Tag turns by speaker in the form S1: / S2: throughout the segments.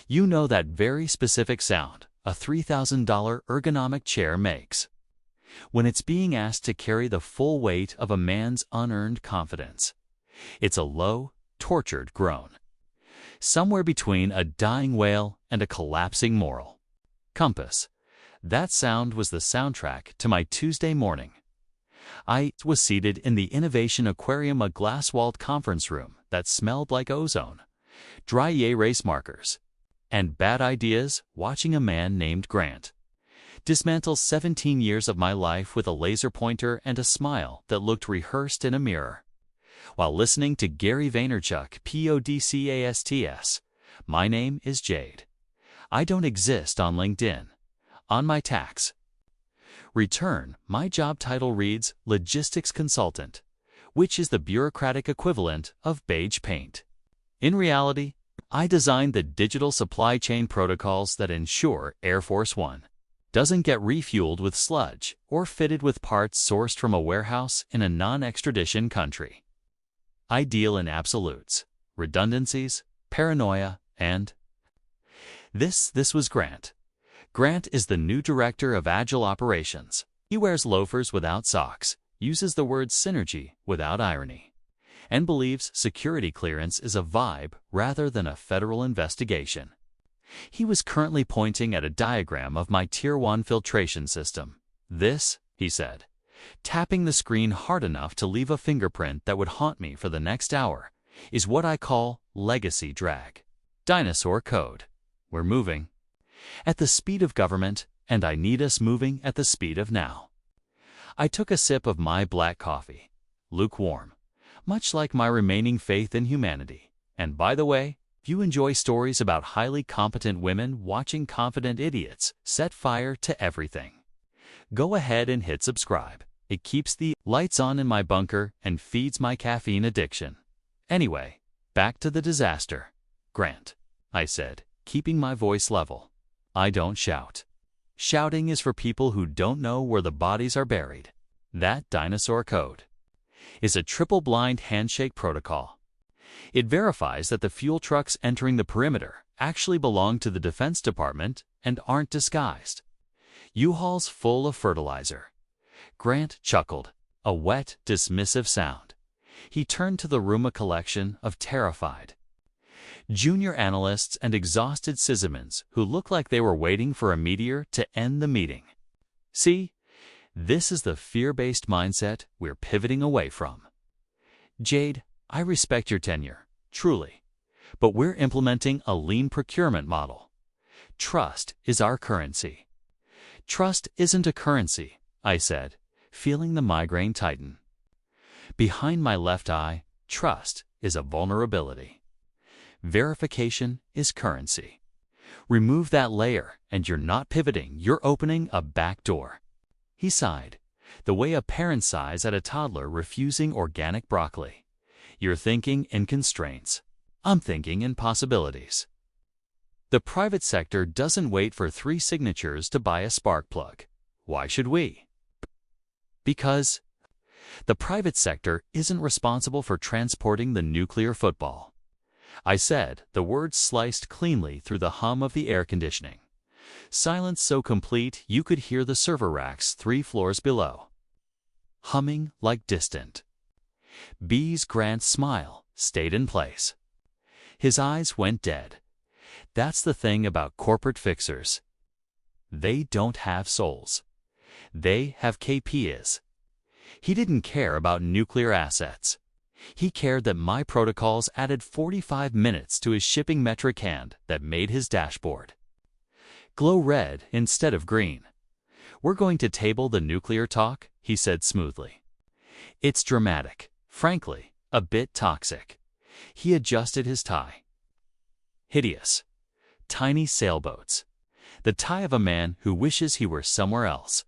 S1: You know that very specific sound a $3,000 ergonomic chair makes when it's being asked to carry the full weight of a man's unearned confidence. It's a low, tortured groan, somewhere between a dying wail and a collapsing moral compass. That sound was the soundtrack to my Tuesday morning. I was seated in the Innovation Aquarium, a glass-walled conference room that smelled like ozone, dry erase markers, and bad ideas, watching a man named Grant dismantle 17 years of my life with a laser pointer and a smile that looked rehearsed in a mirror. While listening to Gary Vaynerchuk, podcasts, my name is Jade. I don't exist on LinkedIn. On my tax return, my job title reads Logistics Consultant, which is the bureaucratic equivalent of beige paint. In reality, I designed the digital supply chain protocols that ensure Air Force One doesn't get refueled with sludge or fitted with parts sourced from a warehouse in a non-extradition country. I deal in absolutes, redundancies, paranoia, and this was Grant. Grant is the new director of Agile Operations. He wears loafers without socks, uses the word synergy without irony, and believes security clearance is a vibe rather than a federal investigation. He was currently pointing at a diagram of my Tier 1 filtration system. This, he said, tapping the screen hard enough to leave a fingerprint that would haunt me for the next hour, is what I call legacy drag. Dinosaur code. We're moving at the speed of government, and I need us moving at the speed of now. I took a sip of my black coffee, lukewarm, much like my remaining faith in humanity. And by the way, if you enjoy stories about highly competent women watching confident idiots set fire to everything, go ahead and hit subscribe. It keeps the lights on in my bunker and feeds my caffeine addiction. Anyway, back to the disaster. Grant, I said, keeping my voice level. I don't shout. Shouting is for people who don't know where the bodies are buried. That dinosaur code is a triple-blind handshake protocol. It verifies that the fuel trucks entering the perimeter actually belong to the Defense Department and aren't disguised. U-Hauls full of fertilizer. Grant chuckled, a wet, dismissive sound. He turned to the room, a collection of terrified junior analysts and exhausted sysadmins who looked like they were waiting for a meteor to end the meeting. See, this is the fear-based mindset we're pivoting away from. Jade, I respect your tenure, truly, but we're implementing a lean procurement model. Trust is our currency. Trust isn't a currency, I said, feeling the migraine tighten. Behind my left eye, trust is a vulnerability. Verification is currency. Remove that layer and you're not pivoting, you're opening a back door. He sighed, the way a parent sighs at a toddler refusing organic broccoli. You're thinking in constraints. I'm thinking in possibilities. The private sector doesn't wait for 3 signatures to buy a spark plug. Why should we? Because the private sector isn't responsible for transporting the nuclear football. I said, the words sliced cleanly through the hum of the air conditioning. Silence so complete you could hear the server racks 3 floors below humming like distant bees. Grant's smile stayed in place. His eyes went dead. That's the thing about corporate fixers. They don't have souls. They have KPIs. He didn't care about nuclear assets. He cared that my protocols added 45 minutes to his shipping metric hand that made his dashboard glow red instead of green. We're going to table the nuclear talk, he said smoothly. It's dramatic, frankly, a bit toxic. He adjusted his tie. Hideous. Tiny sailboats. The tie of a man who wishes he were somewhere else.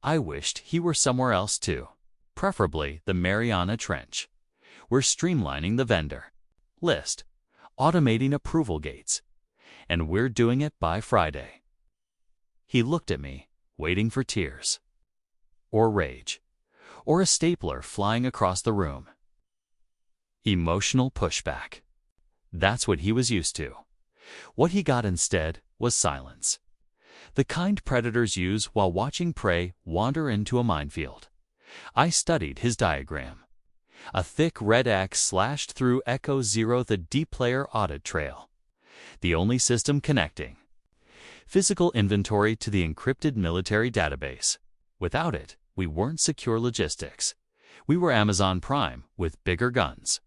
S1: I wished he were somewhere else too. Preferably the Mariana Trench. We're streamlining the vendor list, automating approval gates, and we're doing it by Friday. He looked at me, waiting for tears, or rage, or a stapler flying across the room. Emotional pushback. That's what he was used to. What he got instead was silence. The kind predators use while watching prey wander into a minefield. I studied his diagram. A thick red X slashed through Echo Zero, the deep player audit trail. The only system connecting. Physical inventory to the encrypted military database. Without it, we weren't secure logistics. We were Amazon Prime with bigger guns.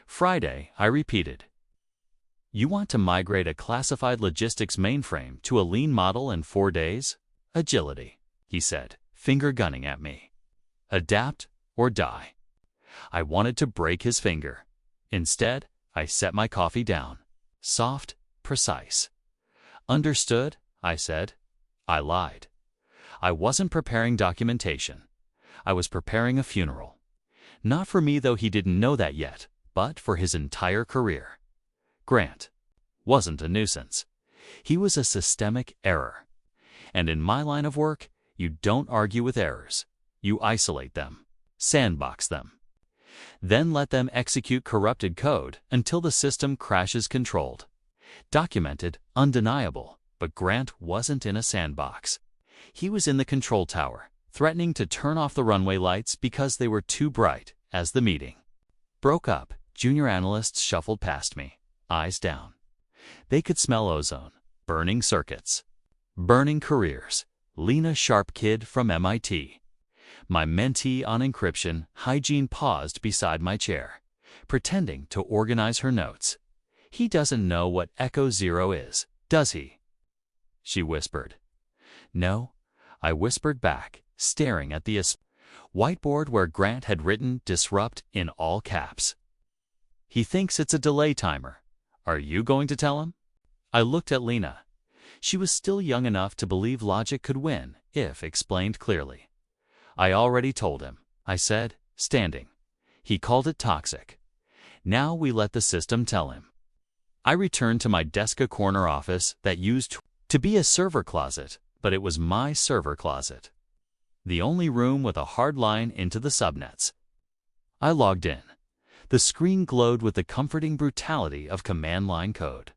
S1: Friday, I repeated. You want to migrate a classified logistics mainframe to a lean model in 4 days? Agility, he said, finger gunning at me. Adapt or die. I wanted to break his finger. Instead, I set my coffee down. Soft, precise. Understood, I said. I lied. I wasn't preparing documentation. I was preparing a funeral. Not for me, though he didn't know that yet, but for his entire career. Grant wasn't a nuisance. He was a systemic error. And in my line of work, you don't argue with errors. You isolate them, sandbox them, then let them execute corrupted code until the system crashes controlled. Documented, undeniable, but Grant wasn't in a sandbox. He was in the control tower, threatening to turn off the runway lights because they were too bright. As the meeting broke up, junior analysts shuffled past me, eyes down. They could smell ozone, burning circuits, burning careers. Lena, sharp kid from MIT. My mentee on encryption, hygiene, paused beside my chair, pretending to organize her notes. He doesn't know what Echo Zero is, does he? She whispered. No, I whispered back, staring at the whiteboard where Grant had written disrupt in all caps. He thinks it's a delay timer. Are you going to tell him? I looked at Lena. She was still young enough to believe logic could win if explained clearly. I already told him, I said, standing. He called it toxic. Now we let the system tell him. I returned to my desk, a corner office that used to be a server closet, but it was my server closet. The only room with a hard line into the subnets. I logged in. The screen glowed with the comforting brutality of command line code.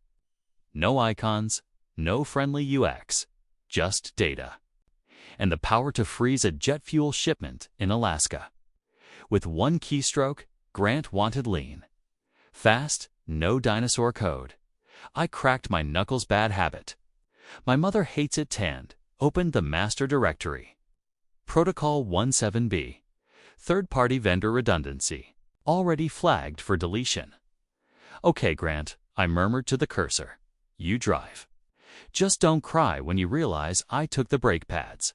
S1: No icons, no friendly UX, just data. And the power to freeze a jet fuel shipment in Alaska. With one keystroke, Grant wanted lean. Fast, no dinosaur code. I cracked my knuckles bad habit. My mother hates it tanned, opened the master directory. Protocol 17B. Third-party vendor redundancy. Already flagged for deletion. Okay, Grant, I murmured to the cursor. You drive. Just don't cry when you realize I took the brake pads.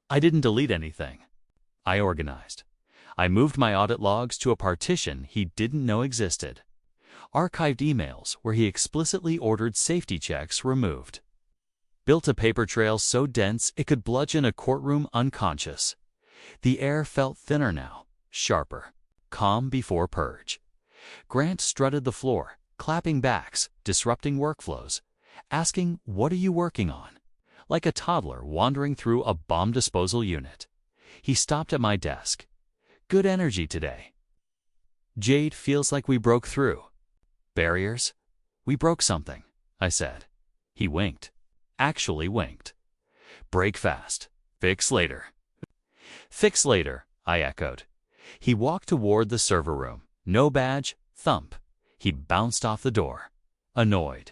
S1: I didn't delete anything. I organized. I moved my audit logs to a partition he didn't know existed. Archived emails where he explicitly ordered safety checks removed. Built a paper trail so dense it could bludgeon a courtroom unconscious. The air felt thinner now, sharper, calm before purge. Grant strutted the floor, clapping backs, disrupting workflows, asking, "What are you working on?" Like a toddler wandering through a bomb disposal unit. He stopped at my desk. Good energy today. Jade, feels like we broke through. Barriers? We broke something, I said. He winked. Actually winked. Break fast. Fix later. Fix later, I echoed. He walked toward the server room. No badge, thump. He bounced off the door. Annoyed.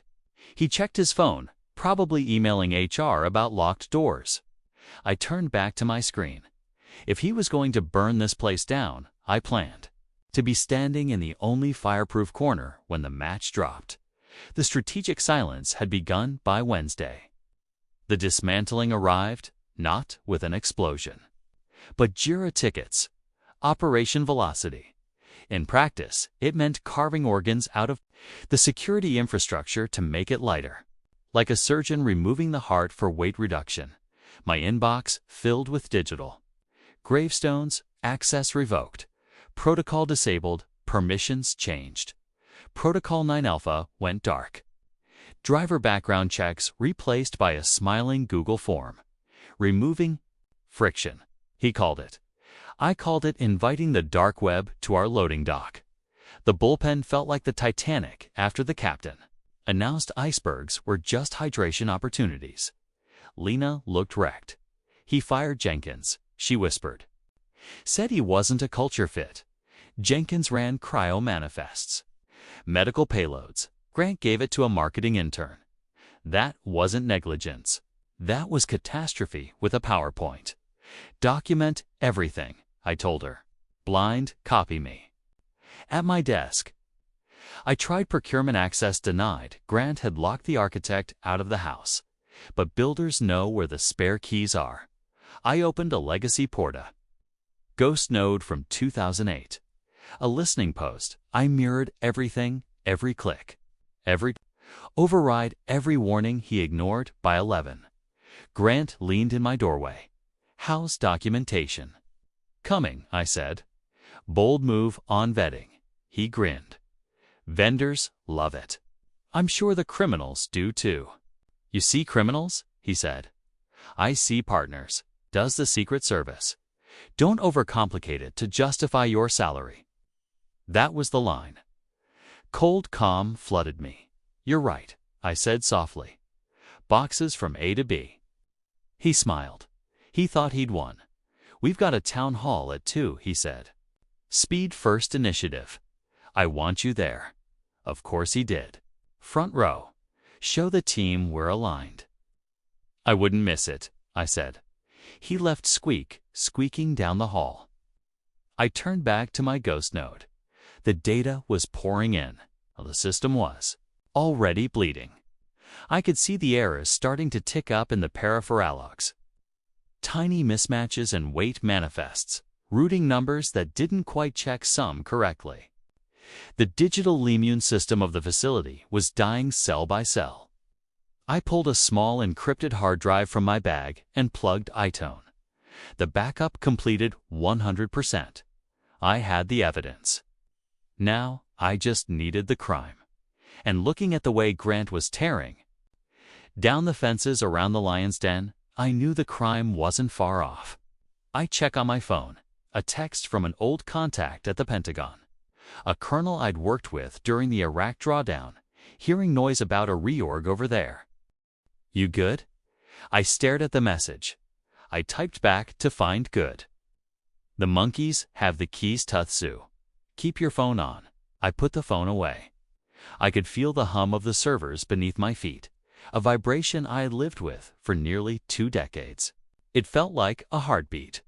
S1: He checked his phone, probably emailing HR about locked doors. I turned back to my screen. If he was going to burn this place down, I planned to be standing in the only fireproof corner when the match dropped. The strategic silence had begun by Wednesday. The dismantling arrived, not with an explosion, but JIRA tickets, Operation Velocity. In practice, it meant carving organs out of the security infrastructure to make it lighter. Like a surgeon removing the heart for weight reduction, my inbox filled with digital. Gravestones, access revoked. Protocol disabled, permissions changed. Protocol 9 Alpha went dark. Driver background checks replaced by a smiling Google form. Removing friction, he called it. I called it inviting the dark web to our loading dock. The bullpen felt like the Titanic after the captain. announced icebergs were just hydration opportunities. Lena looked wrecked. He fired Jenkins, she whispered. Said he wasn't a culture fit. Jenkins ran cryo manifests. Medical payloads. Grant gave it to a marketing intern. That wasn't negligence. That was catastrophe with a PowerPoint. Document everything, I told her. Blind copy me. At my desk. I tried procurement access denied. Grant had locked the architect out of the house. But builders know where the spare keys are. I opened a legacy porta. Ghost node from 2008. A listening post. I mirrored everything, every click. Override every warning he ignored by 11. Grant leaned in my doorway. How's documentation? Coming, I said. Bold move on vetting. He grinned. Vendors love it. I'm sure the criminals do too. You see criminals? He said. I see partners. Does the Secret Service. Don't overcomplicate it to justify your salary. That was the line. Cold calm flooded me. You're right, I said softly. Boxes from A to B. He smiled. He thought he'd won. We've got a town hall at 2, he said. Speed first initiative. I want you there. Of course he did. Front row. Show the team we're aligned. I wouldn't miss it, I said. He left squeaking down the hall. I turned back to my ghost node. The data was pouring in. The system was already bleeding. I could see the errors starting to tick up in the peripheralogs. Tiny mismatches and weight manifests, routing numbers that didn't quite check some correctly. The digital immune system of the facility was dying cell by cell. I pulled a small encrypted hard drive from my bag and plugged iTone. The backup completed 100%. I had the evidence. Now I just needed the crime. And looking at the way Grant was tearing down the fences around the lion's den, I knew the crime wasn't far off. I check on my phone, a text from an old contact at the Pentagon. A colonel I'd worked with during the Iraq drawdown, hearing noise about a reorg over there. You good? I stared at the message. I typed back to find good. The monkeys have the keys, Tutsu. Keep your phone on. I put the phone away. I could feel the hum of the servers beneath my feet, a vibration I had lived with for nearly 2 decades. It felt like a heartbeat.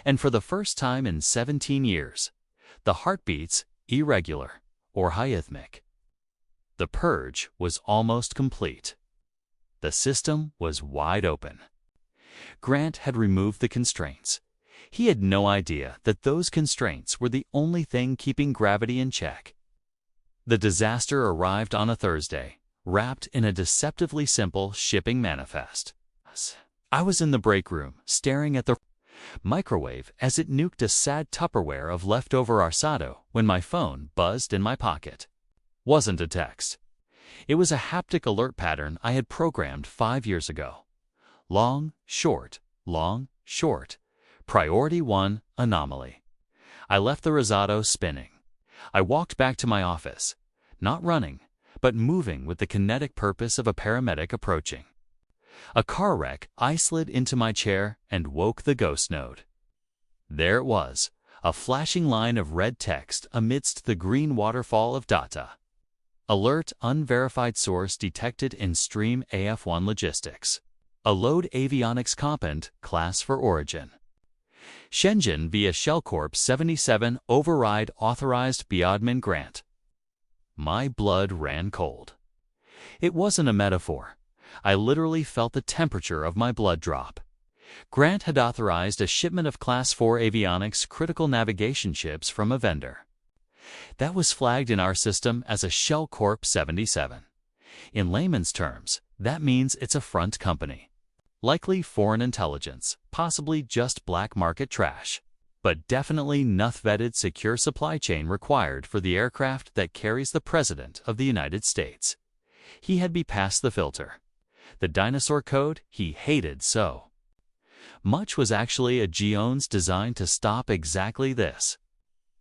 S1: And for the first time in 17 years, the heartbeats irregular or hythmic. The purge was almost complete. The system was wide open. Grant had removed the constraints. He had no idea that those constraints were the only thing keeping gravity in check. The disaster arrived on a Thursday, wrapped in a deceptively simple shipping manifest. I was in the break room, staring at the microwave as it nuked a sad Tupperware of leftover arsado when my phone buzzed in my pocket. Wasn't a text. It was a haptic alert pattern I had programmed 5 years ago. Long, short, long, short. Priority 1, anomaly. I left the risotto spinning. I walked back to my office, not running, but moving with the kinetic purpose of a paramedic approaching. A car wreck, I slid into my chair and woke the ghost node. There it was, a flashing line of red text amidst the green waterfall of data. Alert unverified source detected in stream AF1 logistics. A load avionics component, class for origin. Shenzhen via Shellcorp 77 override authorized Biodman Grant. My blood ran cold. It wasn't a metaphor. I literally felt the temperature of my blood drop. Grant had authorized a shipment of Class 4 avionics critical navigation chips from a vendor. That was flagged in our system as a Shellcorp 77. In layman's terms, that means it's a front company. Likely foreign intelligence, possibly just black market trash, but definitely NUTH-vetted secure supply chain required for the aircraft that carries the President of the United States. He had be past the filter. The dinosaur code he hated so. Much was actually a Gion's designed to stop exactly this.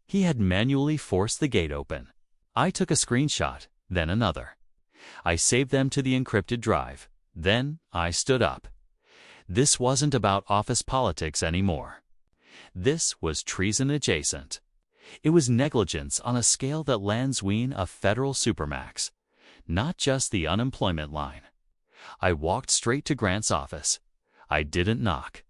S1: He had manually forced the gate open. I took a screenshot, then another. I saved them to the encrypted drive. Then I stood up. This wasn't about office politics anymore. This was treason adjacent. It was negligence on a scale that lands Wien a federal supermax, not just the unemployment line. I walked straight to Grant's office. I didn't knock.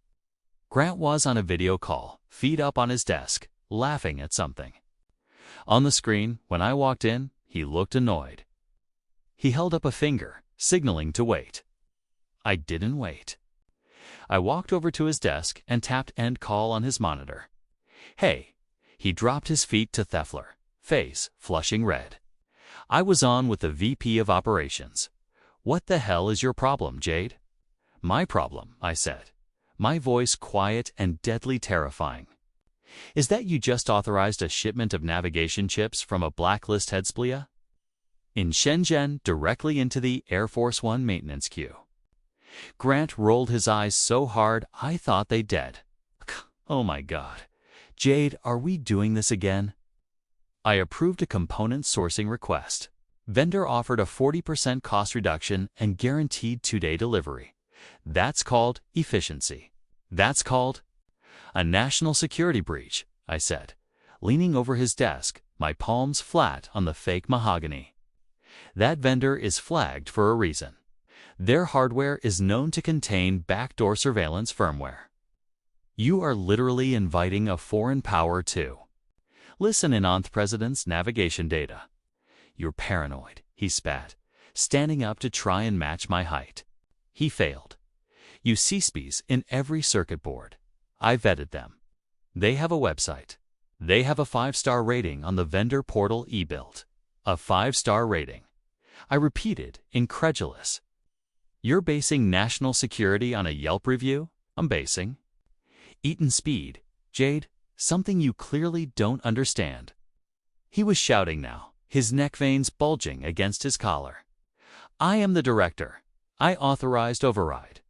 S1: Grant was on a video call, feet up on his desk, laughing at something. On the screen, when I walked in, he looked annoyed. He held up a finger, signaling to wait. I didn't wait. I walked over to his desk and tapped end call on his monitor. Hey. He dropped his feet to Theffler, face flushing red. I was on with the VP of Operations. What the hell is your problem, Jade? My problem, I said, my voice quiet and deadly terrifying. Is that you just authorized a shipment of navigation chips from a blacklist headsplia? In Shenzhen, directly into the Air Force One maintenance queue. Grant rolled his eyes so hard I thought they'd dead. Oh my God. Jade, are we doing this again? I approved a component sourcing request. Vendor offered a 40% cost reduction and guaranteed 2-day delivery. That's called efficiency. That's called a national security breach, I said, leaning over his desk, my palms flat on the fake mahogany. That vendor is flagged for a reason. Their hardware is known to contain backdoor surveillance firmware. You are literally inviting a foreign power to listen in on the president's navigation data. You're paranoid, he spat, standing up to try and match my height. He failed. You CSPs in every circuit board. I vetted them. They have a website. They have a 5-star rating on the vendor portal eBuild. A 5-star rating. I repeated, incredulous. You're basing national security on a Yelp review? I'm basing. Eaton speed, Jade, something you clearly don't understand. He was shouting now, his neck veins bulging against his collar. I am the director. I authorized override.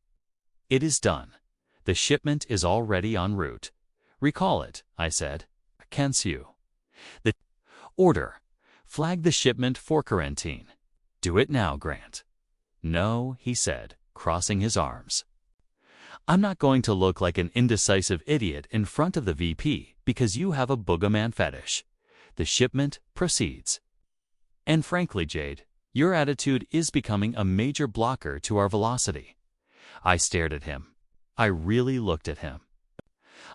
S1: It is done. The shipment is already en route. Recall it, I said. Can't you? The order. Flag the shipment for quarantine. Do it now, Grant. No, he said, crossing his arms. I'm not going to look like an indecisive idiot in front of the VP because you have a boogeyman fetish. The shipment proceeds. And frankly, Jade, your attitude is becoming a major blocker to our velocity. I stared at him. I really looked at him.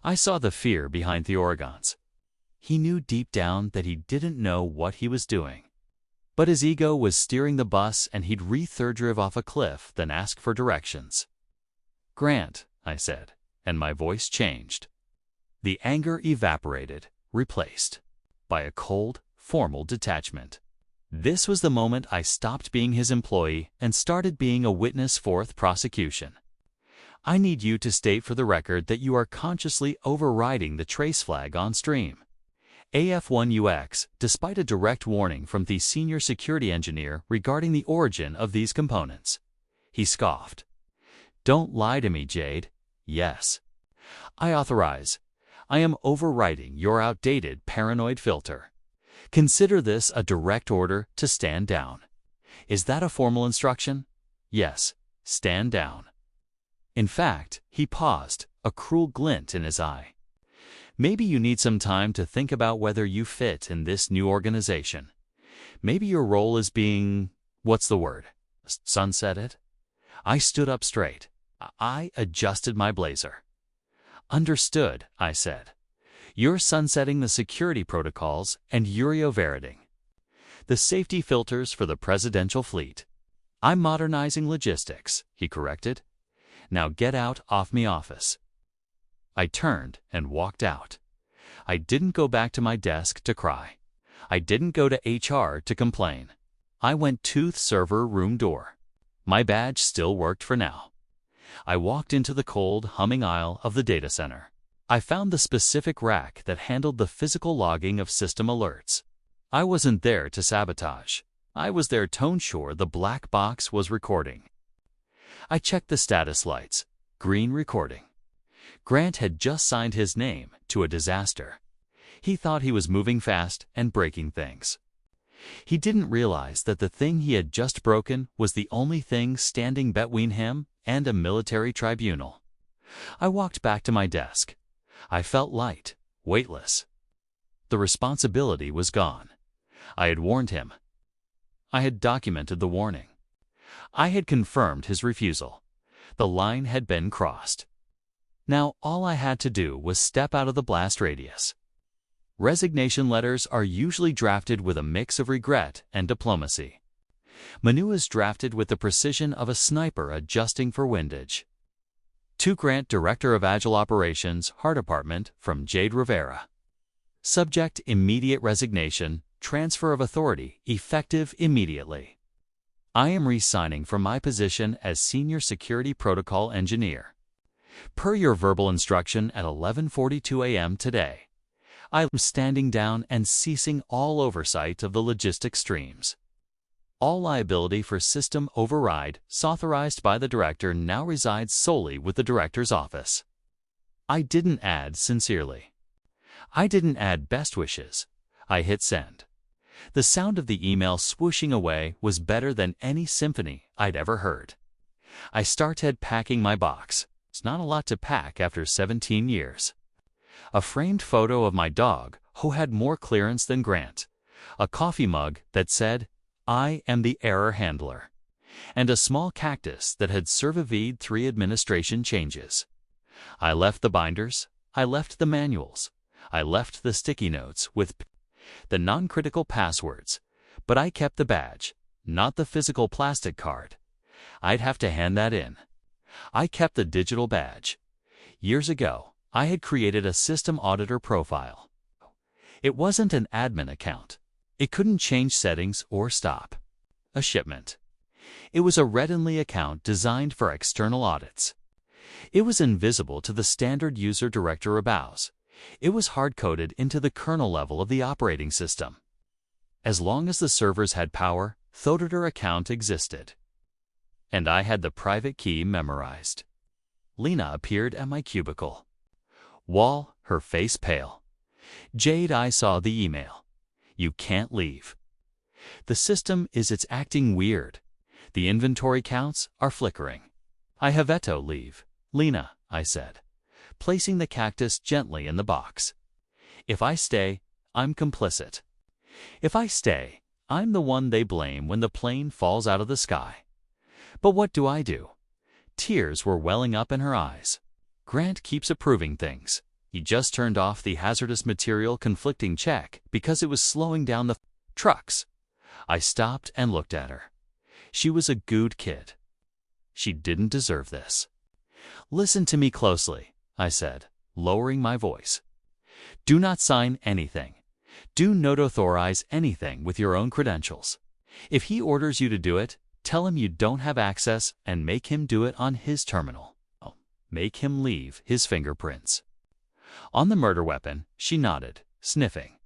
S1: I saw the fear behind the Oregons. He knew deep down that he didn't know what he was doing. But his ego was steering the bus and he'd third drive off a cliff than ask for directions. Grant, I said, and my voice changed. The anger evaporated, replaced by a cold, formal detachment. This was the moment I stopped being his employee and started being a witness for the prosecution. I need you to state for the record that you are consciously overriding the trace flag on stream. AF1UX, despite a direct warning from the senior security engineer regarding the origin of these components. He scoffed. Don't lie to me, Jade. Yes. I authorize. I am overriding your outdated paranoid filter. Consider this a direct order to stand down. Is that a formal instruction? Yes. Stand down. In fact, he paused, a cruel glint in his eye. Maybe you need some time to think about whether you fit in this new organization. Maybe your role is being, what's the word? Sunsetted? I stood up straight. I adjusted my blazer. Understood, I said. You're sunsetting the security protocols and Urioveriting. The safety filters for the presidential fleet. I'm modernizing logistics, he corrected. Now get out off me office. I turned and walked out. I didn't go back to my desk to cry. I didn't go to HR to complain. I went to the server room door. My badge still worked for now. I walked into the cold, humming aisle of the data center. I found the specific rack that handled the physical logging of system alerts. I wasn't there to sabotage. I was there to ensure the black box was recording. I checked the status lights. Green recording. Grant had just signed his name to a disaster. He thought he was moving fast and breaking things. He didn't realize that the thing he had just broken was the only thing standing between him and a military tribunal. I walked back to my desk. I felt light, weightless. The responsibility was gone. I had warned him. I had documented the warning. I had confirmed his refusal. The line had been crossed. Now all I had to do was step out of the blast radius. Resignation letters are usually drafted with a mix of regret and diplomacy. Manu is drafted with the precision of a sniper adjusting for windage. To Grant, Director of Agile Operations, Heart Department, from Jade Rivera. Subject: immediate resignation, transfer of authority, effective immediately. I am resigning from my position as Senior Security Protocol Engineer. Per your verbal instruction at 11:42 a.m. today, I am standing down and ceasing all oversight of the logistic streams. All liability for system override, authorized by the Director, now resides solely with the Director's office. I didn't add sincerely. I didn't add best wishes. I hit send. The sound of the email swooshing away was better than any symphony I'd ever heard. I started packing my box. It's not a lot to pack after 17 years. A framed photo of my dog, who had more clearance than Grant, a coffee mug that said, "I am the error handler," and a small cactus that had survived 3 administration changes. I left the binders, I left the manuals, I left the sticky notes with the non-critical passwords, but I kept the badge, not the physical plastic card. I'd have to hand that in. I kept the digital badge. Years ago, I had created a system auditor profile. It wasn't an admin account. It couldn't change settings or stop a shipment. It was a read-only account designed for external audits. It was invisible to the standard user director abouse. It was hard-coded into the kernel level of the operating system. As long as the servers had power, the auditor account existed. And I had the private key memorized. Lena appeared at my cubicle. Wall, her face pale. Jade, I saw the email. You can't leave. The system it's acting weird. The inventory counts are flickering. I have veto leave. Lena, I said, placing the cactus gently in the box. If I stay, I'm complicit. If I stay, I'm the one they blame when the plane falls out of the sky. But what do I do? Tears were welling up in her eyes. Grant keeps approving things. He just turned off the hazardous material conflicting check because it was slowing down the trucks. I stopped and looked at her. She was a good kid. She didn't deserve this. Listen to me closely, I said, lowering my voice. Do not sign anything. Do not authorize anything with your own credentials. If he orders you to do it, tell him you don't have access and make him do it on his terminal. Make him leave his fingerprints. On the murder weapon, she nodded, sniffing.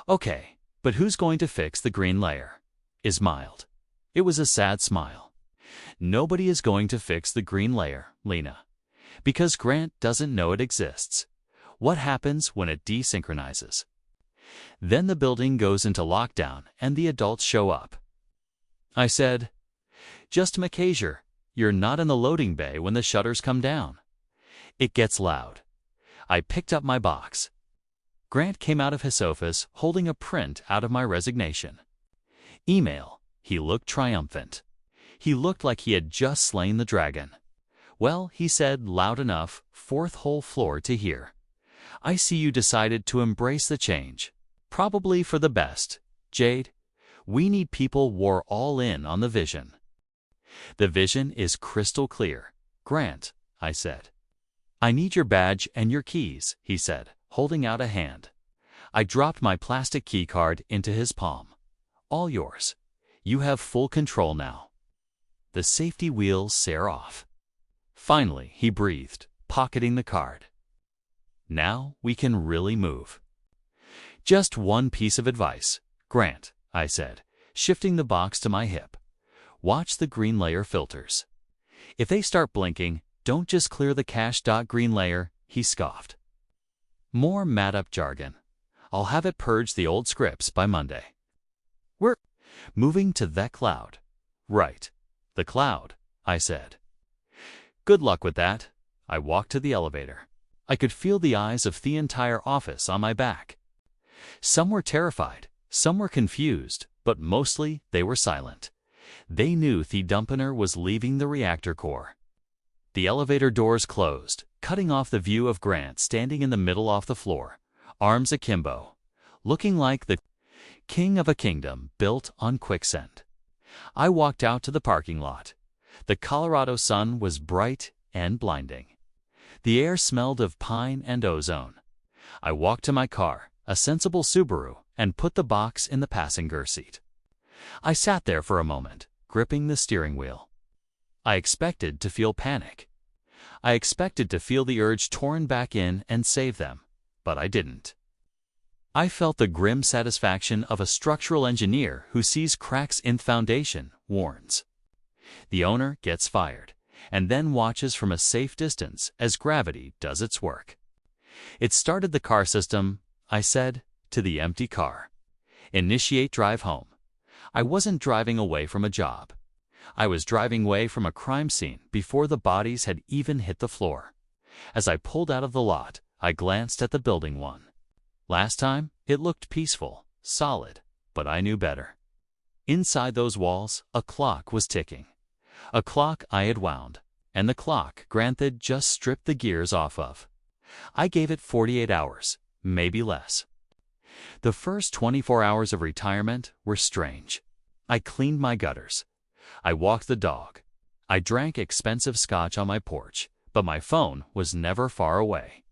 S1: Okay, but who's going to fix the green layer? I smiled. It was a sad smile. Nobody is going to fix the green layer, Lena, because Grant doesn't know it exists. What happens when it desynchronizes? Then the building goes into lockdown and the adults show up. I said, just Macasier, you're not in the loading bay when the shutters come down. It gets loud. I picked up my box. Grant came out of his office holding a print out of my resignation. Email. He looked triumphant. He looked like he had just slain the dragon. Well, he said loud enough, 4th whole floor to hear. I see you decided to embrace the change. Probably for the best. Jade, we need people who are all in on the vision. The vision is crystal clear. Grant, I said. I need your badge and your keys, he said, holding out a hand. I dropped my plastic key card into his palm. All yours. You have full control now. The safety wheels set off. Finally, he breathed, pocketing the card. Now we can really move. Just one piece of advice, Grant, I said, shifting the box to my hip. Watch the green layer filters. If they start blinking, don't just clear the cache. Green layer, he scoffed. More mad-up jargon. I'll have it purge the old scripts by Monday. We're moving to that cloud. Right. The cloud, I said. Good luck with that. I walked to the elevator. I could feel the eyes of the entire office on my back. Some were terrified, some were confused, but mostly they were silent. They knew the dumpener was leaving the reactor core. The elevator doors closed, cutting off the view of Grant standing in the middle of the floor, arms akimbo, looking like the king of a kingdom built on quicksand. I walked out to the parking lot. The Colorado sun was bright and blinding. The air smelled of pine and ozone. I walked to my car, a sensible Subaru, and put the box in the passenger seat. I sat there for a moment, gripping the steering wheel. I expected to feel panic. I expected to feel the urge torn back in and save them, but I didn't. I felt the grim satisfaction of a structural engineer who sees cracks in foundation, warns. The owner gets fired, and then watches from a safe distance as gravity does its work. It started the car system, I said, to the empty car. Initiate drive home. I wasn't driving away from a job. I was driving away from a crime scene before the bodies had even hit the floor. As I pulled out of the lot, I glanced at the building one. Last time, it looked peaceful, solid, but I knew better. Inside those walls, a clock was ticking. A clock I had wound, and the clock Grant had just stripped the gears off of. I gave it 48 hours, maybe less. The first 24 hours of retirement were strange. I cleaned my gutters. I walked the dog. I drank expensive scotch on my porch, but my phone was never far away.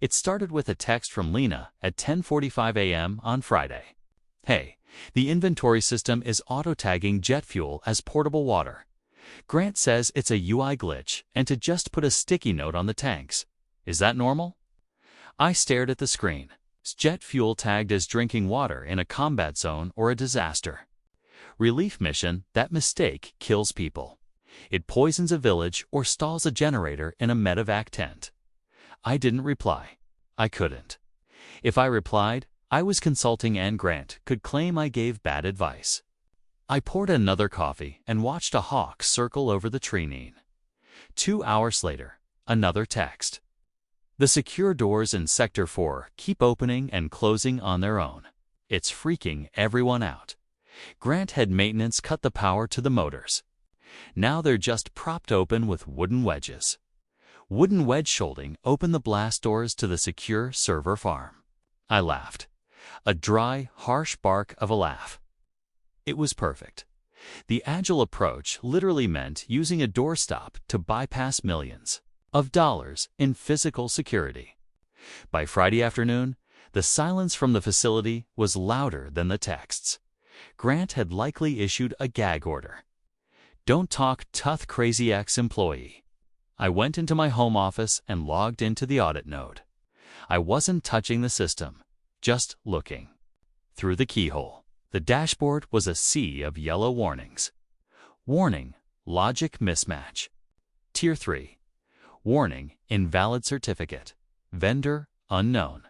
S1: It started with a text from Lena at 10:45 a.m. on Friday. Hey, the inventory system is auto-tagging jet fuel as portable water. Grant says it's a UI glitch and to just put a sticky note on the tanks. Is that normal? I stared at the screen. Is jet fuel tagged as drinking water in a combat zone or a disaster? Relief mission, that mistake kills people. It poisons a village or stalls a generator in a medevac tent. I didn't reply. I couldn't. If I replied, I was consulting and Grant could claim I gave bad advice. I poured another coffee and watched a hawk circle over the tree. 2 hours later, another text. The secure doors in Sector 4 keep opening and closing on their own. It's freaking everyone out. Grant had maintenance cut the power to the motors. Now they're just propped open with wooden wedges. Wooden wedge shielding open the blast doors to the secure server farm. I laughed. A dry, harsh bark of a laugh. It was perfect. The agile approach literally meant using a doorstop to bypass millions of dollars in physical security. By Friday afternoon, the silence from the facility was louder than the texts. Grant had likely issued a gag order. Don't talk to crazy ex-employee. I went into my home office and logged into the audit node. I wasn't touching the system, just looking. Through the keyhole, the dashboard was a sea of yellow warnings. Warning, logic mismatch. Tier 3. Warning, invalid certificate. Vendor, unknown.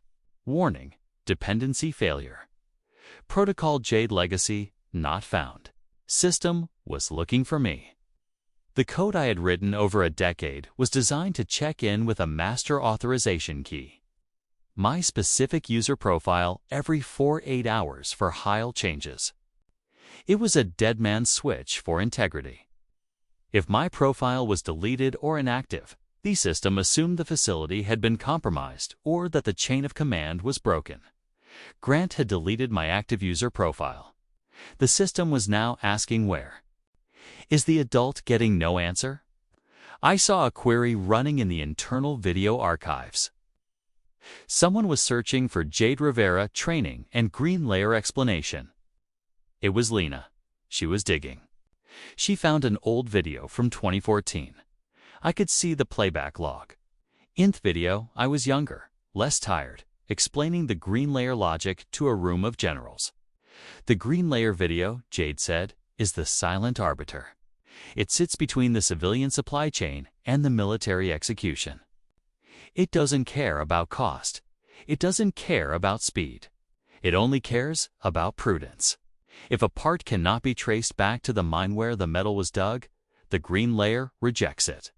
S1: Warning, dependency failure. Protocol Jade legacy, not found. System was looking for me. The code I had written over a decade was designed to check in with a master authorization key. My specific user profile every 48 hours for HIL changes. It was a dead man's switch for integrity. If my profile was deleted or inactive, the system assumed the facility had been compromised or that the chain of command was broken. Grant had deleted my active user profile. The system was now asking where. Is the adult getting no answer? I saw a query running in the internal video archives. Someone was searching for Jade Rivera training and green layer explanation. It was Lena. She was digging. She found an old video from 2014. I could see the playback log. In the video, I was younger, less tired, explaining the green layer logic to a room of generals. The green layer video, Jade said, is the silent arbiter. It sits between the civilian supply chain and the military execution. It doesn't care about cost. It doesn't care about speed. It only cares about prudence. If a part cannot be traced back to the mine where the metal was dug, the green layer rejects it.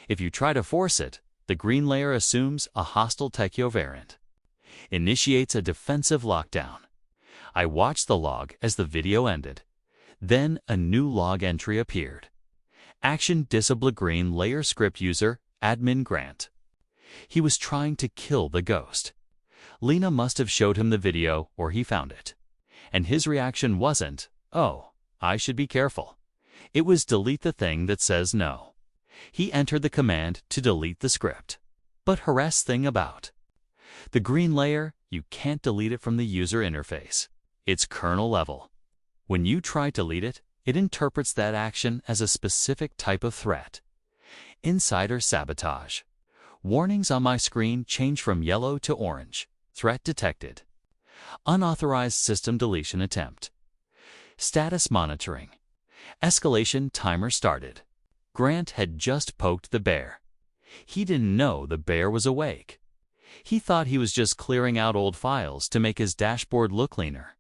S1: If you try to force it, the green layer assumes a hostile techovariant, initiates a defensive lockdown. I watched the log as the video ended. Then a new log entry appeared. Action disable green layer script user admin Grant. He was trying to kill the ghost. Lena must have showed him the video or he found it. And his reaction wasn't, "Oh, I should be careful." It was delete the thing that says no. He entered the command to delete the script. But harass thing about the green layer, you can't delete it from the user interface. It's kernel level. When you try to delete it, it interprets that action as a specific type of threat. Insider sabotage. Warnings on my screen change from yellow to orange. Threat detected. Unauthorized system deletion attempt. Status monitoring. Escalation timer started. Grant had just poked the bear. He didn't know the bear was awake. He thought he was just clearing out old files to make his dashboard look cleaner.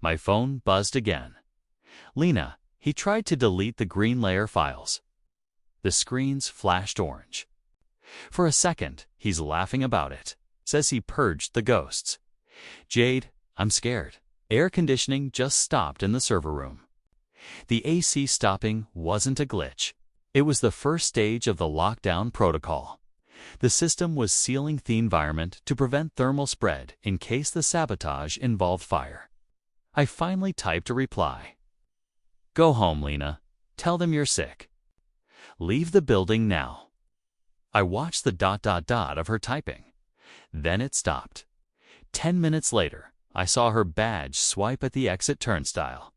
S1: My phone buzzed again. Lena, he tried to delete the green layer files. The screens flashed orange. For a second, he's laughing about it. Says he purged the ghosts. Jade, I'm scared. Air conditioning just stopped in the server room. The AC stopping wasn't a glitch. It was the first stage of the lockdown protocol. The system was sealing the environment to prevent thermal spread in case the sabotage involved fire. I finally typed a reply. Go home, Lena. Tell them you're sick. Leave the building now. I watched the ... of her typing. Then it stopped. 10 minutes later, I saw her badge swipe at the exit turnstile.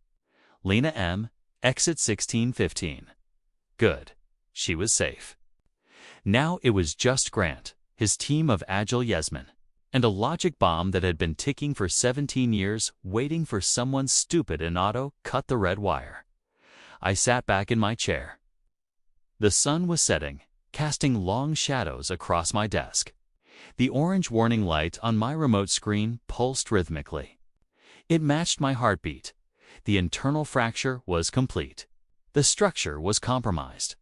S1: Lena M., exit 1615. Good. She was safe. Now it was just Grant, his team of agile yesmen, and a logic bomb that had been ticking for 17 years, waiting for someone stupid in auto cut the red wire. I sat back in my chair. The sun was setting, casting long shadows across my desk. The orange warning light on my remote screen pulsed rhythmically. It matched my heartbeat. The internal fracture was complete. The structure was compromised.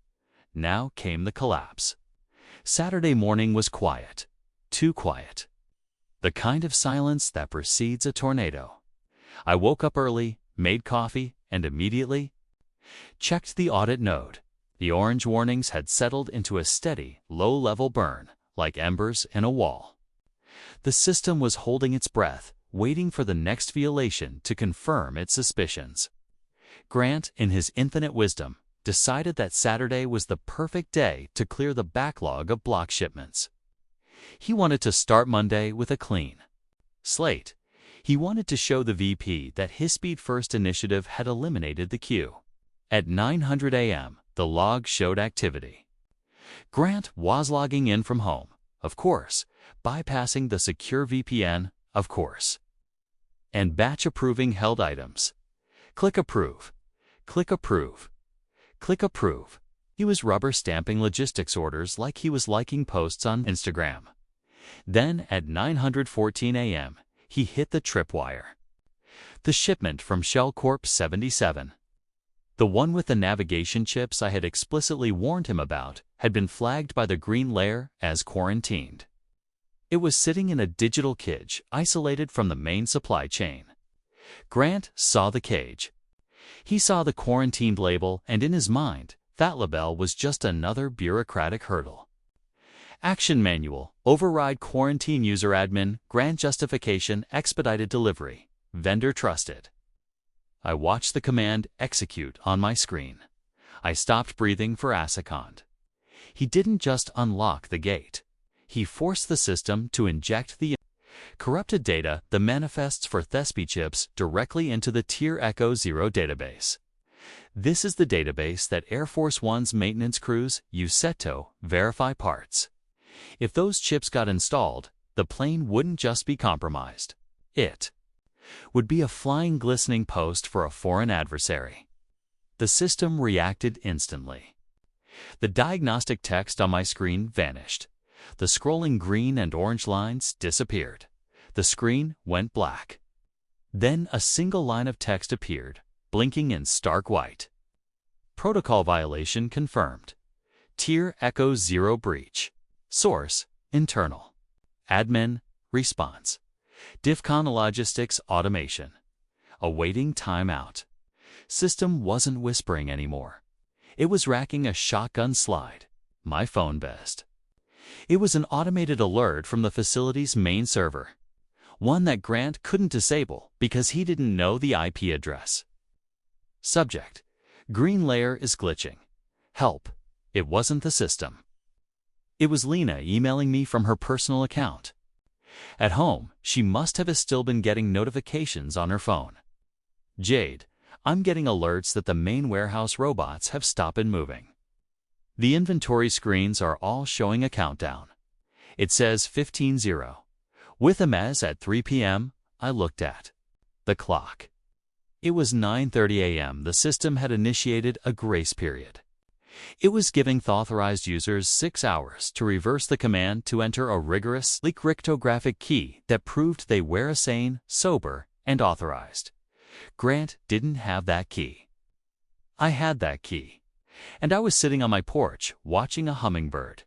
S1: Now came the collapse. Saturday morning was quiet. Too quiet. The kind of silence that precedes a tornado. I woke up early, made coffee, and immediately checked the audit node. The orange warnings had settled into a steady, low-level burn, like embers in a wall. The system was holding its breath, waiting for the next violation to confirm its suspicions. Grant, in his infinite wisdom, decided that Saturday was the perfect day to clear the backlog of block shipments. He wanted to start Monday with a clean slate. He wanted to show the VP that his Speed First initiative had eliminated the queue. At 9:00 a.m., the log showed activity. Grant was logging in from home, of course, bypassing the secure VPN, of course, and batch approving held items. Click approve. Click approve. Click approve. He was rubber stamping logistics orders like he was liking posts on Instagram. Then at 9:14 a.m., he hit the tripwire. The shipment from Shell Corp 77. The one with the navigation chips I had explicitly warned him about had been flagged by the green layer as quarantined. It was sitting in a digital cage, isolated from the main supply chain. Grant saw the cage. He saw the quarantined label, and in his mind, that label was just another bureaucratic hurdle. Action manual, override quarantine user admin, grant justification, expedited delivery, vendor trusted. I watched the command execute on my screen. I stopped breathing for a second. He didn't just unlock the gate. He forced the system to inject the corrupted data, the manifests for Thespi chips, directly into the Tier Echo 0 database. This is the database that Air Force One's maintenance crews use to verify parts. If those chips got installed, the plane wouldn't just be compromised. It would be a flying glistening post for a foreign adversary. The system reacted instantly. The diagnostic text on my screen vanished. The scrolling green and orange lines disappeared. The screen went black. Then a single line of text appeared, blinking in stark white. Protocol violation confirmed. Tier Echo 0 breach. Source, internal. Admin, response. DIFCON Logistics Automation. Awaiting timeout. System wasn't whispering anymore. It was racking a shotgun slide. My phone buzzed. It was an automated alert from the facility's main server. One that Grant couldn't disable because he didn't know the IP address. Subject: Green layer is glitching. Help. It wasn't the system. It was Lena emailing me from her personal account. At home, she must have still been getting notifications on her phone. Jade, I'm getting alerts that the main warehouse robots have stopped moving. The inventory screens are all showing a countdown. It says 15:0. With a mess at 3 p.m., I looked at the clock. It was 9:30 a.m. The system had initiated a grace period. It was giving authorized users 6 hours to reverse the command to enter a rigorous cryptographic key that proved they were sane, sober, and authorized. Grant didn't have that key. I had that key, and I was sitting on my porch watching a hummingbird.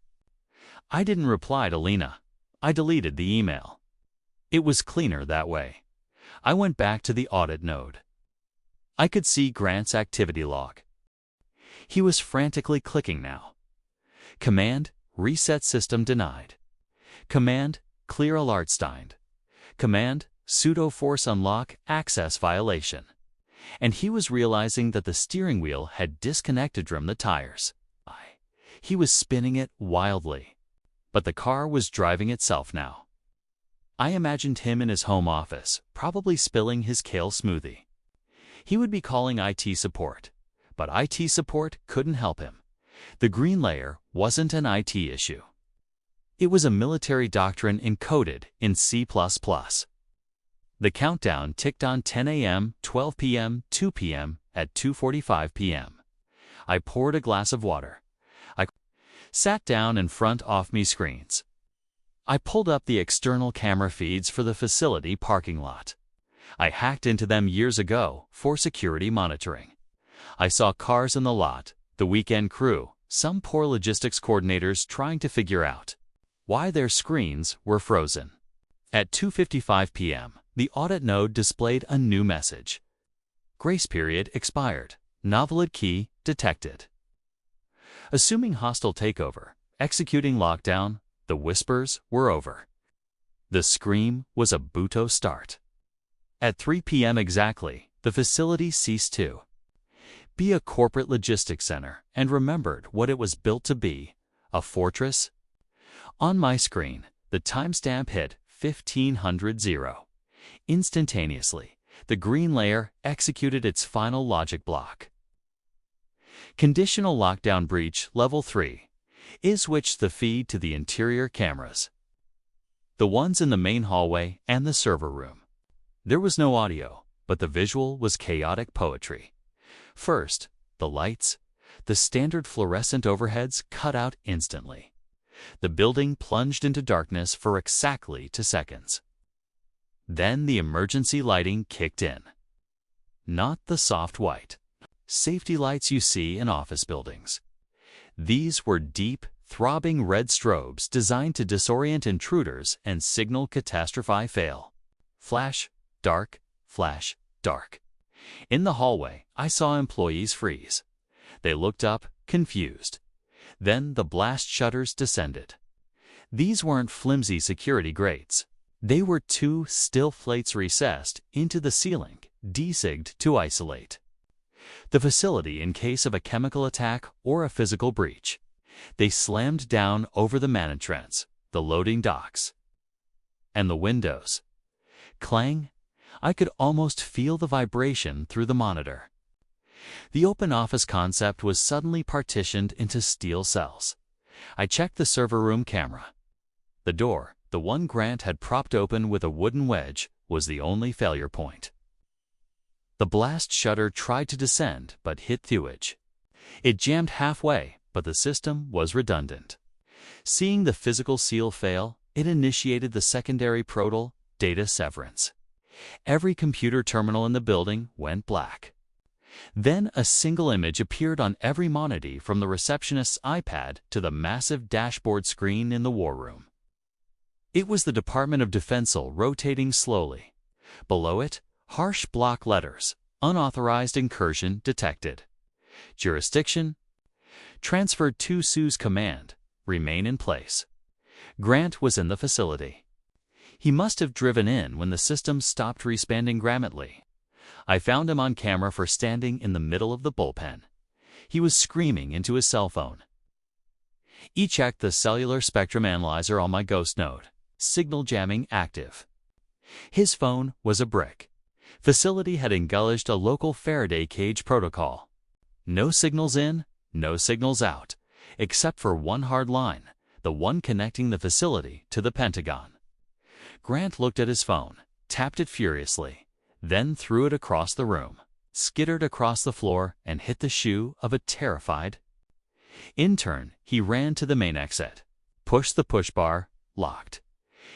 S1: I didn't reply to Lena. I deleted the email. It was cleaner that way. I went back to the audit node. I could see Grant's activity log. He was frantically clicking now. Command, reset system denied. Command, clear alert signed. Command, pseudo force unlock access violation. And he was realizing that the steering wheel had disconnected from the tires. He was spinning it wildly. But the car was driving itself now. I imagined him in his home office, probably spilling his kale smoothie. He would be calling IT support. But IT support couldn't help him. The green layer wasn't an IT issue. It was a military doctrine encoded in C++. The countdown ticked on 10 a.m., 12 p.m., 2 p.m., at 2:45 p.m. I poured a glass of water. I sat down in front of me screens. I pulled up the external camera feeds for the facility parking lot. I hacked into them years ago for security monitoring. I saw cars in the lot, the weekend crew, some poor logistics coordinators trying to figure out why their screens were frozen. At 2:55 p.m., the audit node displayed a new message. Grace period expired. Novelid key detected. Assuming hostile takeover, executing lockdown, the whispers were over. The scream was a Buto start. At 3 p.m. exactly, the facility ceased to be a corporate logistics center and remembered what it was built to be, a fortress. On my screen, the timestamp hit 1500. Instantaneously, the green layer executed its final logic block. Conditional lockdown breach level 3 is switched the feed to the interior cameras, the ones in the main hallway and the server room. There was no audio, but the visual was chaotic poetry. First, the lights. The standard fluorescent overheads cut out instantly. The building plunged into darkness for exactly 2 seconds. Then the emergency lighting kicked in. Not the soft white safety lights you see in office buildings. These were deep, throbbing red strobes designed to disorient intruders and signal catastrophe fail. Flash, dark, flash, dark. In the hallway, I saw employees freeze. They looked up, confused. Then the blast shutters descended. These weren't flimsy security grates. They were 2 steel plates recessed into the ceiling, desigged to isolate the facility in case of a chemical attack or a physical breach. They slammed down over the man entrance, the loading docks, and the windows. Clang! I could almost feel the vibration through the monitor. The open office concept was suddenly partitioned into steel cells. I checked the server room camera. The door, the one Grant had propped open with a wooden wedge, was the only failure point. The blast shutter tried to descend but hit thewage. It jammed halfway, but the system was redundant. Seeing the physical seal fail, it initiated the secondary protal data severance. Every computer terminal in the building went black. Then a single image appeared on every monitor, from the receptionist's iPad to the massive dashboard screen in the war room. It was the Department of Defense rotating slowly. Below it, harsh block letters: unauthorized incursion detected. Jurisdiction: transferred to Sue's command. Remain in place. Grant was in the facility. He must have driven in when the system stopped responding grammately. I found him on camera for standing in the middle of the bullpen. He was screaming into his cell phone. He checked the cellular spectrum analyzer on my ghost node. Signal jamming active. His phone was a brick. Facility had engulfed a local Faraday cage protocol. No signals in, no signals out, except for one hard line, the one connecting the facility to the Pentagon. Grant looked at his phone, tapped it furiously, then threw it across the room, skittered across the floor, and hit the shoe of a terrified intern. He ran to the main exit, pushed the push bar, locked.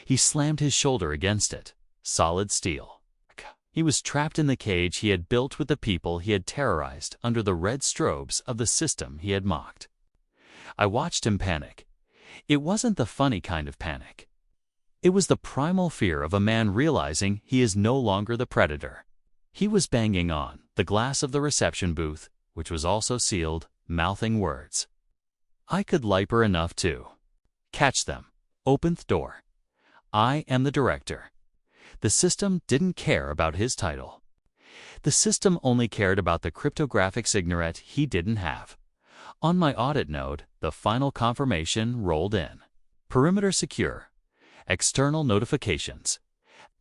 S1: He slammed his shoulder against it. Solid steel. He was trapped in the cage he had built with the people he had terrorized under the red strobes of the system he had mocked. I watched him panic. It wasn't the funny kind of panic. It was the primal fear of a man realizing he is no longer the predator. He was banging on the glass of the reception booth, which was also sealed, mouthing words. I could liper enough to catch them. Open the door. I am the director. The system didn't care about his title. The system only cared about the cryptographic signet he didn't have. On my audit node, the final confirmation rolled in. Perimeter secure. External notifications.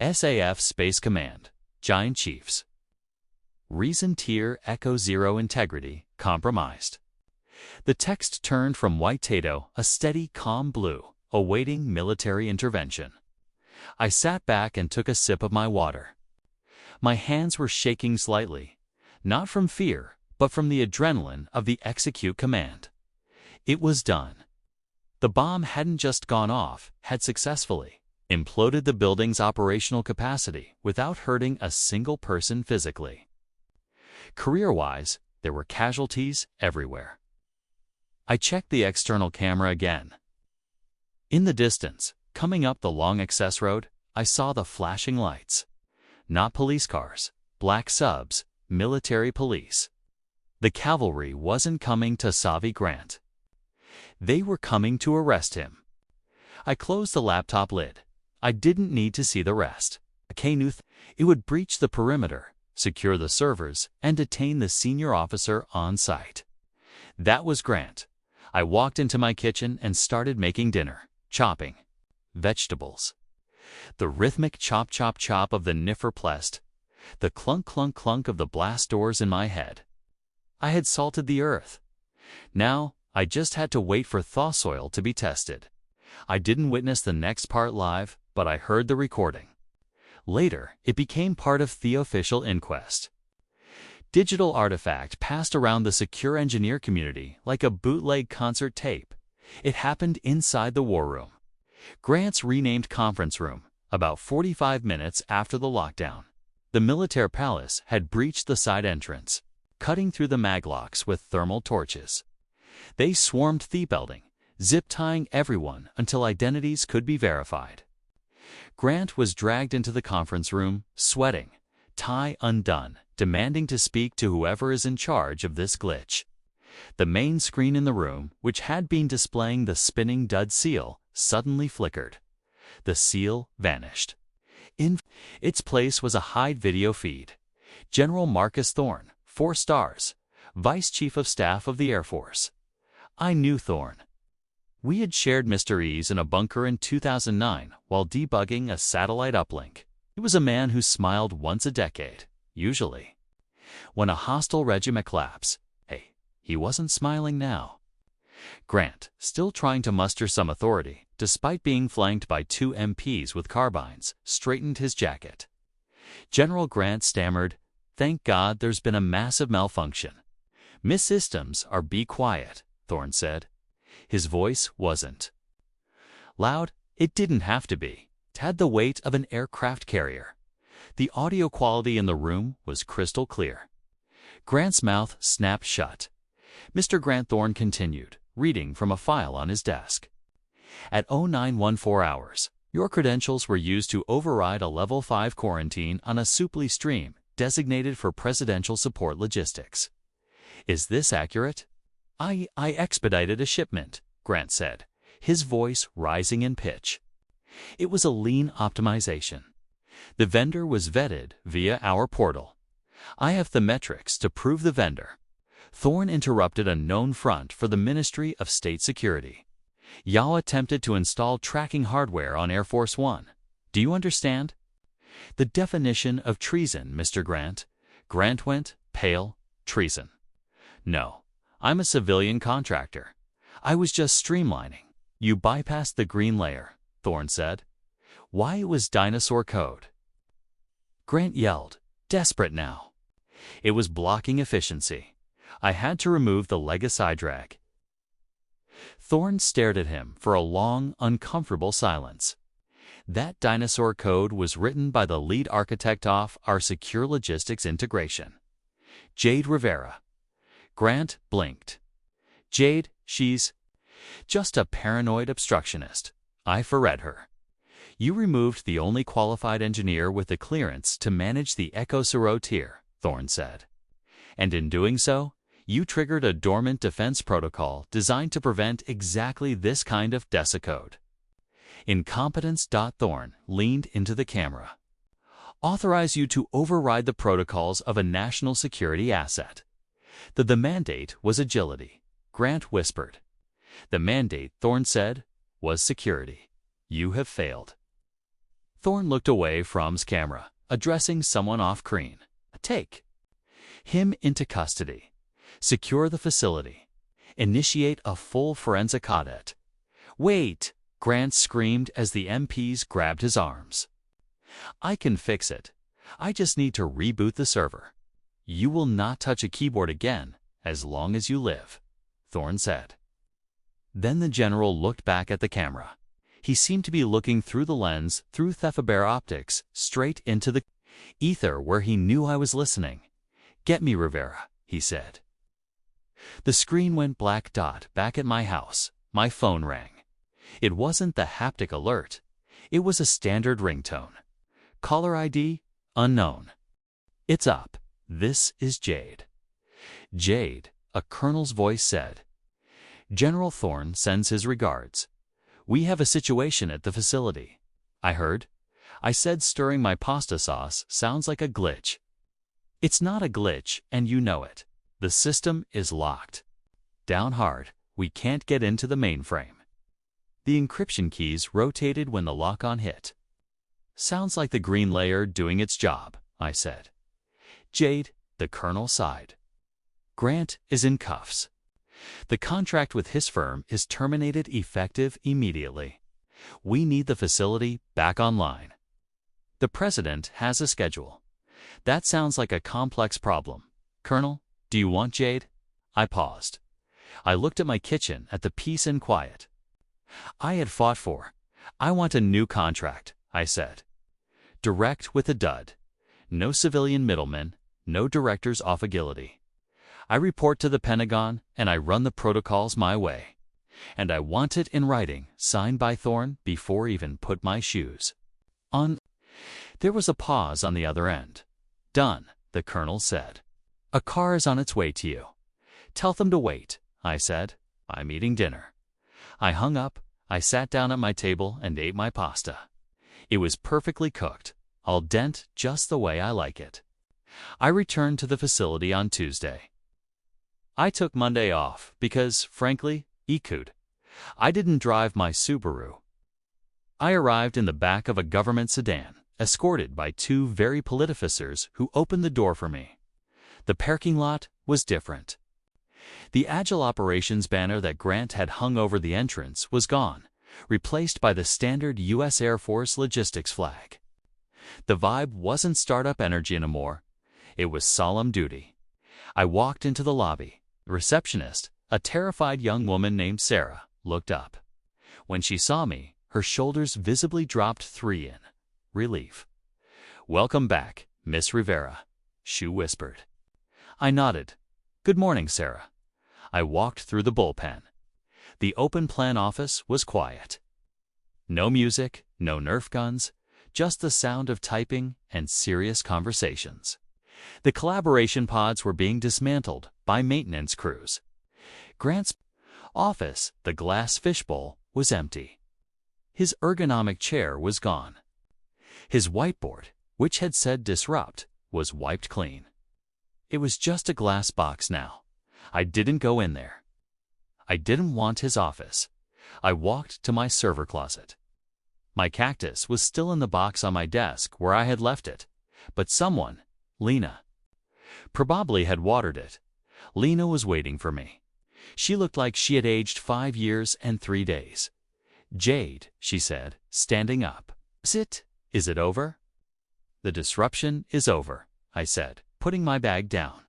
S1: SAF Space Command. Giant Chiefs. Reason Tier Echo 0 integrity compromised. The text turned from white tato a steady, calm blue, awaiting military intervention. I sat back and took a sip of my water. My hands were shaking slightly, not from fear, but from the adrenaline of the execute command. It was done. The bomb hadn't just gone off, had successfully imploded the building's operational capacity without hurting a single person physically. Career-wise, there were casualties everywhere. I checked the external camera again. In the distance, coming up the long access road, I saw the flashing lights. Not police cars, black subs, military police. The cavalry wasn't coming to Savi Grant. They were coming to arrest him. I closed the laptop lid. I didn't need to see the rest. I knew it would breach the perimeter, secure the servers, and detain the senior officer on site. That was Grant. I walked into my kitchen and started making dinner, chopping vegetables. The rhythmic chop chop chop of the Nifferplest, the clunk clunk clunk of the blast doors in my head. I had salted the earth. Now, I just had to wait for thaw soil to be tested. I didn't witness the next part live, but I heard the recording. Later, it became part of the official inquest. Digital artifact passed around the secure engineer community like a bootleg concert tape. It happened inside the war room. Grant's renamed conference room, about 45 minutes after the lockdown. The military palace had breached the side entrance, cutting through the maglocks with thermal torches. They swarmed the building, zip-tying everyone until identities could be verified. Grant was dragged into the conference room, sweating, tie undone, demanding to speak to whoever is in charge of this glitch. The main screen in the room, which had been displaying the spinning dud seal, suddenly flickered. The seal vanished. In its place was a hide video feed. General Marcus Thorne, 4 stars, Vice Chief of Staff of the Air Force. I knew Thorne. We had shared Mr. E's in a bunker in 2009 while debugging a satellite uplink. He was a man who smiled once a decade, usually. When a hostile regiment collapsed, hey, he wasn't smiling now. Grant, still trying to muster some authority, despite being flanked by 2 MPs with carbines, straightened his jacket. General Grant stammered, "Thank God there's been a massive malfunction. Miss Systems are be quiet," Thorne said. His voice wasn't loud. It didn't have to be. It had the weight of an aircraft carrier. The audio quality in the room was crystal clear. Grant's mouth snapped shut. Mr. Grant Thorne continued, reading from a file on his desk. At 0914 hours, your credentials were used to override a Level 5 quarantine on a Supli stream designated for presidential support logistics. Is this accurate? I expedited a shipment, Grant said, his voice rising in pitch. It was a lean optimization. The vendor was vetted via our portal. I have the metrics to prove the vendor. Thorne interrupted a known front for the Ministry of State Security. Yao attempted to install tracking hardware on Air Force One. Do you understand? The definition of treason, Mr. Grant. Grant went pale. Treason. No, I'm a civilian contractor. I was just streamlining. You bypassed the green layer, Thorne said. Why, it was dinosaur code. Grant yelled, desperate now. It was blocking efficiency. I had to remove the legacy drag. Thorne stared at him for a long, uncomfortable silence. That dinosaur code was written by the lead architect of our secure logistics integration, Jade Rivera. Grant blinked. Jade, she's just a paranoid obstructionist. I foreread her. You removed the only qualified engineer with the clearance to manage the Echo Zero tier, Thorne said. And in doing so, you triggered a dormant defense protocol designed to prevent exactly this kind of desecode. Incompetence. Thorne leaned into the camera. Authorize you to override the protocols of a national security asset. The mandate was agility, Grant whispered. The mandate, Thorne said, was security. You have failed. Thorne looked away from his camera, addressing someone off-screen. Take him into custody. Secure the facility. Initiate a full forensic audit. Wait, Grant screamed as the MPs grabbed his arms. I can fix it. I just need to reboot the server. You will not touch a keyboard again as long as you live, Thorne said. Then the general looked back at the camera. He seemed to be looking through the lens, through Thefabare optics, straight into the ether where he knew I was listening. Get me Rivera, he said. The screen went black. Back at my house, my phone rang. It wasn't the haptic alert. It was a standard ringtone. Caller ID, unknown. It's up. This is Jade. Jade, a colonel's voice said. General Thorne sends his regards. We have a situation at the facility. I heard. I said stirring my pasta sauce sounds like a glitch. It's not a glitch, and you know it. The system is locked. Down hard, we can't get into the mainframe. The encryption keys rotated when the lock-on hit. Sounds like the green layer doing its job, I said. Jade, the colonel sighed. Grant is in cuffs. The contract with his firm is terminated effective immediately. We need the facility back online. The president has a schedule. That sounds like a complex problem. Colonel, do you want Jade? I paused. I looked at my kitchen, at the peace and quiet I had fought for. I want a new contract, I said. Direct with a dud. No civilian middlemen, no directors off agility. I report to the Pentagon and I run the protocols my way. And I want it in writing, signed by Thorne before even put my shoes on. There was a pause on the other end. Done, the colonel said. A car is on its way to you. Tell them to wait, I said. I'm eating dinner. I hung up, I sat down at my table and ate my pasta. It was perfectly cooked, al dente, just the way I like it. I returned to the facility on Tuesday. I took Monday off because, frankly, I didn't drive my Subaru. I arrived in the back of a government sedan, escorted by two very politificers who opened the door for me. The parking lot was different. The Agile Operations banner that Grant had hung over the entrance was gone, replaced by the standard U.S. Air Force logistics flag. The vibe wasn't startup energy anymore. It was solemn duty. I walked into the lobby. The receptionist, a terrified young woman named Sarah, looked up. When she saw me, her shoulders visibly dropped 3 in relief. "Welcome back, Miss Rivera," Shu whispered. I nodded. "Good morning, Sarah." I walked through the bullpen. The open plan office was quiet. No music, no Nerf guns, just the sound of typing and serious conversations. The collaboration pods were being dismantled by maintenance crews. Grant's office, the glass fishbowl, was empty. His ergonomic chair was gone. His whiteboard, which had said disrupt, was wiped clean. It was just a glass box now. I didn't go in there. I didn't want his office. I walked to my server closet. My cactus was still in the box on my desk where I had left it, but someone, Lena, probably had watered it. Lena was waiting for me. She looked like she had aged 5 years and 3 days. "Jade," she said, standing up. Is it over?" "The disruption is over," I said, putting my bag down.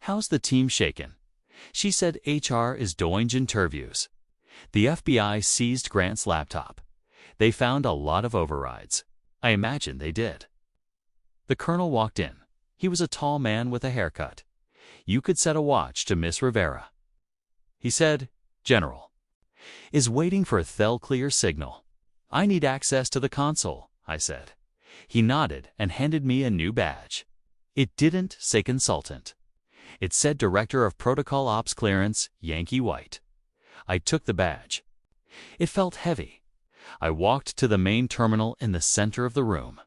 S1: "How's the team shaken?" She said HR is doing interviews. The FBI seized Grant's laptop. They found a lot of overrides. I imagine they did. The colonel walked in. He was a tall man with a haircut. You could set a watch to Miss Rivera. He said, "General is waiting for a clear signal." "I need access to the console," I said. He nodded and handed me a new badge. It didn't say consultant. It said Director of Protocol Ops Clearance, Yankee White. I took the badge. It felt heavy. I walked to the main terminal in the center of the room.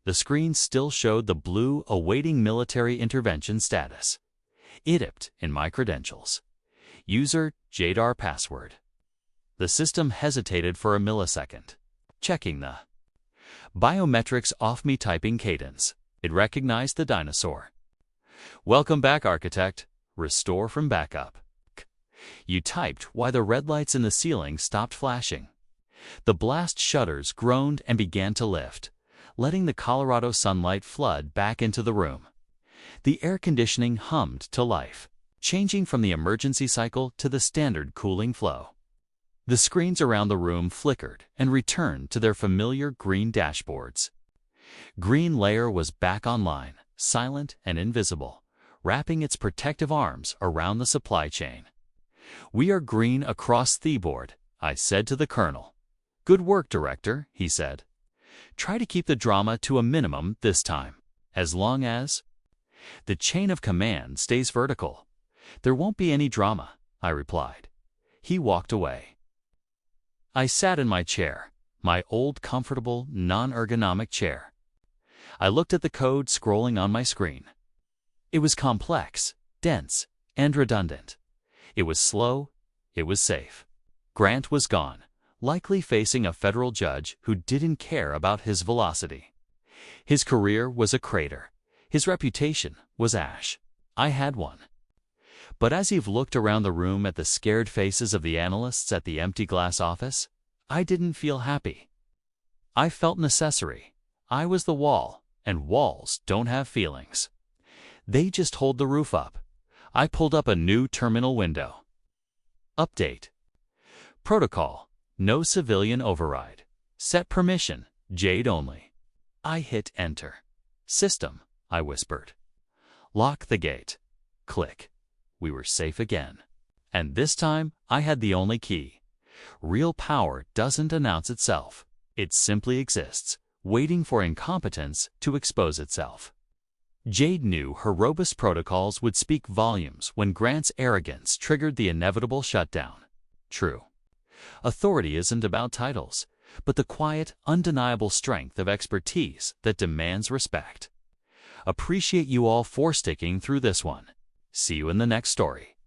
S1: The screen still showed the blue awaiting military intervention status. It dipped in my credentials. User JADAR password. The system hesitated for a millisecond, checking the biometrics off me typing cadence. It recognized the dinosaur. "Welcome back, Architect. Restore from backup." You typed while the red lights in the ceiling stopped flashing. The blast shutters groaned and began to lift, letting the Colorado sunlight flood back into the room. The air conditioning hummed to life, changing from the emergency cycle to the standard cooling flow. The screens around the room flickered and returned to their familiar green dashboards. Green Layer was back online, silent and invisible, wrapping its protective arms around the supply chain. "We are green across the board," I said to the colonel. "Good work, Director," he said. "Try to keep the drama to a minimum this time. As long as the chain of command stays vertical, there won't be any drama," I replied. He walked away. I sat in my chair, my old comfortable, non-ergonomic chair. I looked at the code scrolling on my screen. It was complex, dense, and redundant. It was slow. It was safe. Grant was gone, likely facing a federal judge who didn't care about his velocity. His career was a crater. His reputation was ash. I had one. But as Eve looked around the room at the scared faces of the analysts at the empty glass office, I didn't feel happy. I felt necessary. I was the wall, and walls don't have feelings. They just hold the roof up. I pulled up a new terminal window. Update. Protocol. No civilian override. Set permission. Jade only. I hit enter. System, I whispered. Lock the gate. Click. We were safe again. And this time, I had the only key. Real power doesn't announce itself. It simply exists, waiting for incompetence to expose itself. Jade knew her robust protocols would speak volumes when Grant's arrogance triggered the inevitable shutdown. True. Authority isn't about titles, but the quiet, undeniable strength of expertise that demands respect. Appreciate you all for sticking through this one. See you in the next story.